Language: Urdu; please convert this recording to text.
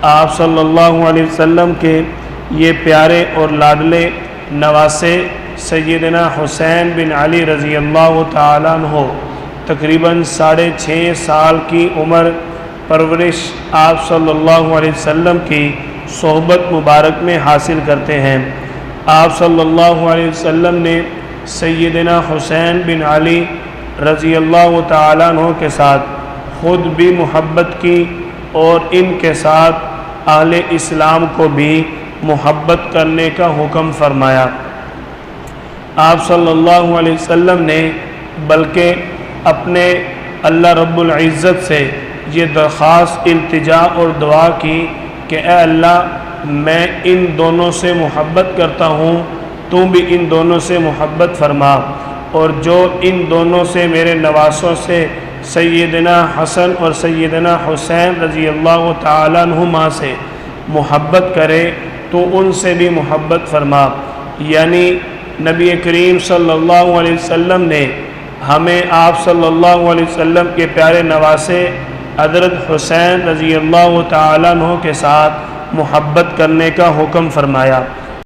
آپ صلی اللہ علیہ وسلم کے یہ پیارے اور لاڈلے نواسے سیدنا حسین بن علی رضی اللہ تعالیٰ عنہ تقریباً 6.5 سال کی عمر پرورش آپ صلی اللہ علیہ وسلم کی صحبت مبارک میں حاصل کرتے ہیں۔ آپ صلی اللہ علیہ وسلم نے سیدنا حسین بن علی رضی اللہ تعالیٰ عنہ کے ساتھ خود بھی محبت کی اور ان کے ساتھ اہل اسلام کو بھی محبت کرنے کا حکم فرمایا۔ آپ صلی اللہ علیہ وسلم نے بلکہ اپنے اللہ رب العزت سے یہ درخواست التجا اور دعا کی کہ اے اللہ میں ان دونوں سے محبت کرتا ہوں، تو بھی ان دونوں سے محبت فرما، اور جو ان دونوں سے میرے نواسوں سے سیدنا حسن اور سیدنا حسین رضی اللہ تعالیٰ عنہما سے محبت کرے تو ان سے بھی محبت فرما۔ یعنی نبی کریم صلی اللہ علیہ وسلم نے ہمیں آپ صلی اللہ علیہ وسلم کے پیارے نواسے حضرت حسین رضی اللہ تعالیٰ عنہ کے ساتھ محبت کرنے کا حکم فرمایا۔